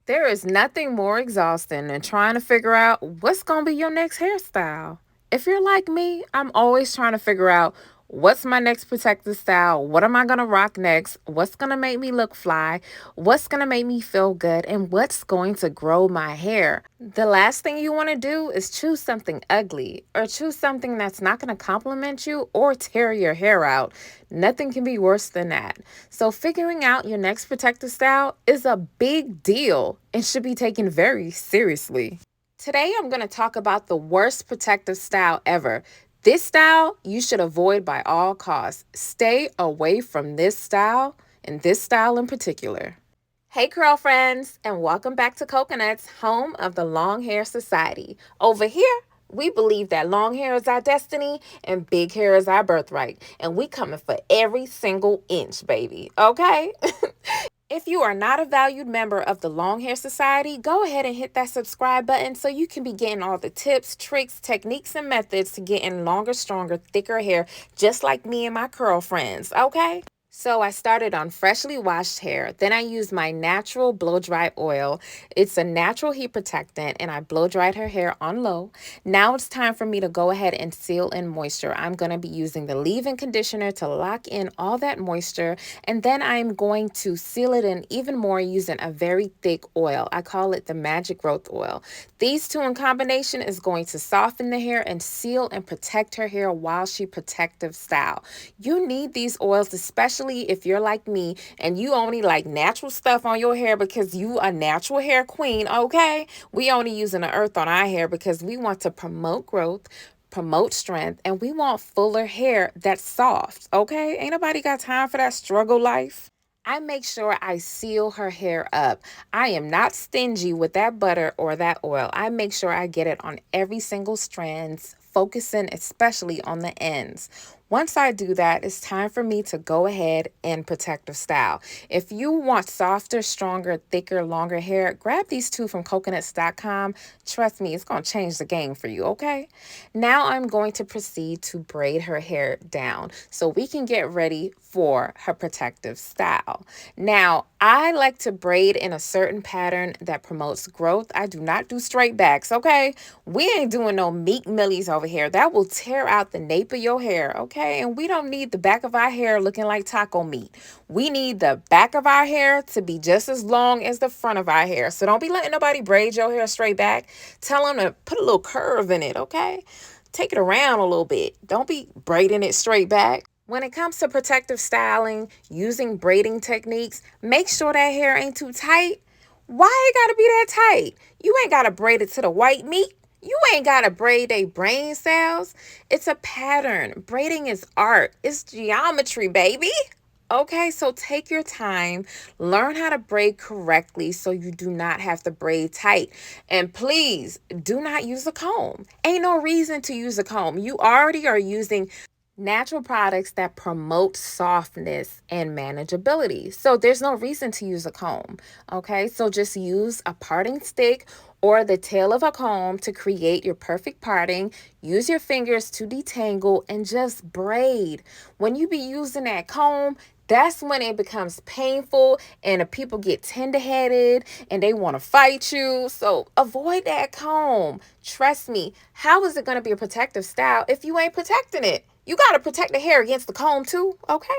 There is nothing more exhausting than trying to figure out what's going to be your next hairstyle. If you're like me, I'm always trying to figure out what's my next protective style, what am I going to rock next, what's going to make me look fly, what's going to make me feel good, and what's going to grow my hair. The last thing you want to do is choose something ugly or choose something that's not going to compliment you or tear your hair out. Nothing can be worse than that. So, figuring out your next protective style is a big deal and should be taken very seriously. Today, I'm going to talk about the worst protective style ever. This style you should avoid by all costs. Stay away from this style and this style in particular. Hey, curl friends, and welcome back to Cocaknotz, home of the Long Hair Society. Over here, we believe that long hair is our destiny and big hair is our birthright. And we coming for every single inch, baby. Okay? If you are not a valued member of the Long Hair Society, go ahead and hit that subscribe button so you can be getting all the tips, tricks, techniques, and methods to getting longer, stronger, thicker hair, just like me and my curl friends, okay? So I started on freshly washed hair. Then I used my natural blow dry oil. It's a natural heat protectant, and I blow dried her hair on low. Now it's time for me to go ahead and seal in moisture. I'm going to be using the leave-in conditioner to lock in all that moisture, and then I'm going to seal it in even more using a very thick oil. I call it the magic growth oil. These two in combination is going to soften the hair and seal and protect her hair while she protective style. You need these oils, especially if you're like me and you only like natural stuff on your hair because you a natural hair queen, okay? We only using the earth on our hair because we want to promote growth, promote strength, and we want fuller hair that's soft, okay? Ain't nobody got time for that struggle life. I make sure I seal her hair up. I am not stingy with that butter or that oil. I make sure I get it on every single strand, focusing especially on the ends. Once I do that, it's time for me to go ahead and protective style. If you want softer, stronger, thicker, longer hair, grab these two from Cocaknotz.com. Trust me, it's going to change the game for you, okay? Now I'm going to proceed to braid her hair down so we can get ready for her protective style. Now, I like to braid in a certain pattern that promotes growth. I do not do straight backs, okay? We ain't doing no meat millies over here. That will tear out the nape of your hair, okay? And we don't need the back of our hair looking like taco meat. We need the back of our hair to be just as long as the front of our hair. So don't be letting nobody braid your hair straight back. Tell them to put a little curve in it, okay? Take it around a little bit. Don't be braiding it straight back. When it comes to protective styling, using braiding techniques, make sure that hair ain't too tight. Why it gotta be that tight? You ain't gotta braid it to the white meat. You ain't gotta braid they brain cells. It's a pattern. Braiding is art. It's geometry, baby. Okay, so take your time, learn how to braid correctly so you do not have to braid tight. And please do not use a comb. Ain't no reason to use a comb. You already are using natural products that promote softness and manageability. So there's no reason to use a comb. Okay, so just use a parting stick or the tail of a comb to create your perfect parting. Use your fingers to detangle and just braid. When you be using that comb, that's when it becomes painful and the people get tender-headed and they want to fight you. So avoid that comb. Trust me, how is it going to be a protective style if you ain't protecting it? You got to protect the hair against the comb too, okay?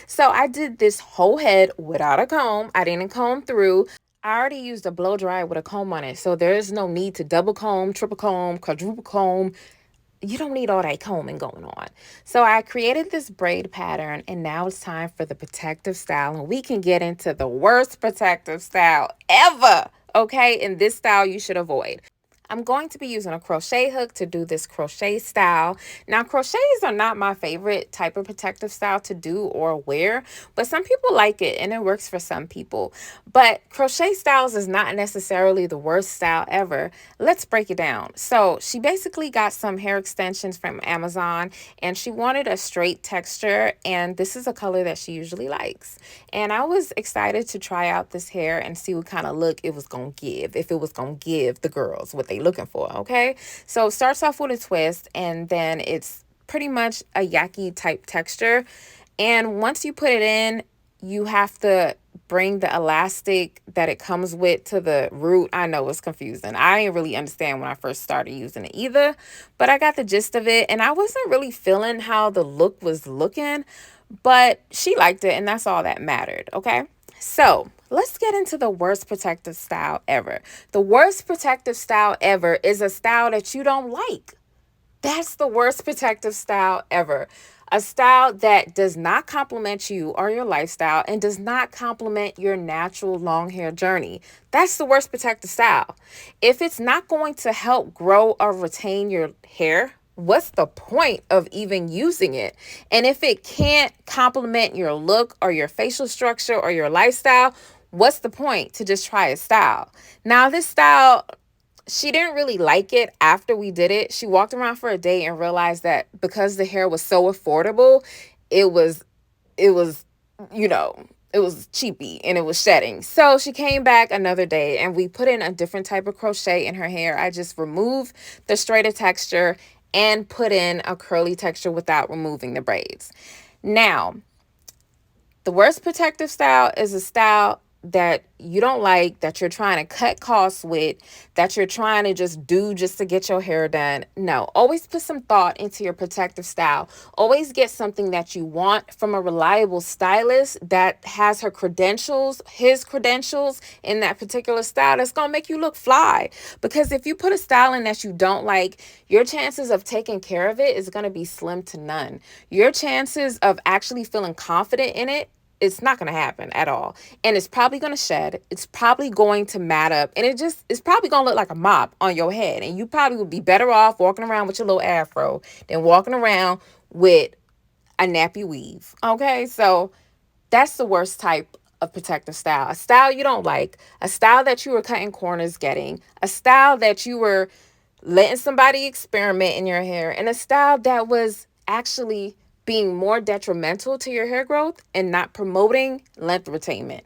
So I did this whole head without a comb. I didn't comb through. I already used a blow dry with a comb on it. So there is no need to double comb, triple comb, quadruple comb. You don't need all that combing going on. So I created this braid pattern, and now it's time for the protective style, and we can get into the worst protective style ever, okay? And this style you should avoid. I'm going to be using a crochet hook to do this crochet style. Now, crochets are not my favorite type of protective style to do or wear, but some people like it and it works for some people. But crochet styles is not necessarily the worst style ever. Let's break it down. So she basically got some hair extensions from Amazon and she wanted a straight texture, and this is a color that she usually likes. And I was excited to try out this hair and see what kind of look it was going to give, if it was going to give the girls what they looking for, okay? So it starts off with a twist, and then it's pretty much a yaki type texture. And once you put it in, you have to bring the elastic that it comes with to the root. I know it's confusing. I didn't really understand when I first started using it either, but I got the gist of it, and I wasn't really feeling how the look was looking, but she liked it, and that's all that mattered. Okay, so let's get into the worst protective style ever. The worst protective style ever is a style that you don't like. That's the worst protective style ever. A style that does not complement you or your lifestyle and does not complement your natural long hair journey. That's the worst protective style. If it's not going to help grow or retain your hair, what's the point of even using it? And if it can't complement your look or your facial structure or your lifestyle, what's the point to just try a style? Now, this style, she didn't really like it after we did it. She walked around for a day and realized that because the hair was so affordable, it was it was you know, it was cheapy and it was shedding. So she came back another day and we put in a different type of crochet in her hair. I just removed the straighter texture and put in a curly texture without removing the braids. Now, the worst protective style is a style that you don't like, that you're trying to cut costs with, that you're trying to just do just to get your hair done. No, always put some thought into your protective style. Always get something that you want from a reliable stylist that has her credentials, his credentials in that particular style that's going to make you look fly. Because if you put a style in that you don't like, your chances of taking care of it is going to be slim to none. Your chances of actually feeling confident in it, it's not going to happen at all. And it's probably going to shed. It's probably going to mat up. And it's probably going to look like a mop on your head. And you probably would be better off walking around with your little afro than walking around with a nappy weave. Okay? So that's the worst type of protective style. A style you don't like. A style that you were cutting corners getting. A style that you were letting somebody experiment in your hair. And a style that was actually being more detrimental to your hair growth and not promoting length retainment.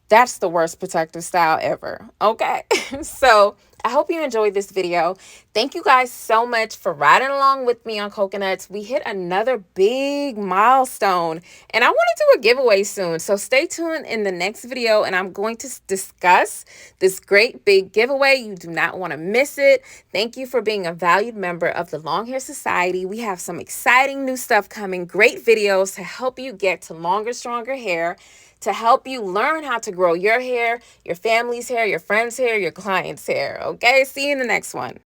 That's the worst protective style ever. Okay. So I hope you enjoyed this video. Thank you guys so much for riding along with me on Cocaknotz. We hit another big milestone and I want to do a giveaway soon. So stay tuned in the next video and I'm going to discuss this great big giveaway. You do not want to miss it. Thank you for being a valued member of the Long Hair Society. We have some exciting new stuff coming, great videos to help you get to longer, stronger hair, to help you learn how to grow your hair, your family's hair, your friends' hair, your clients' hair. Okay, see you in the next one.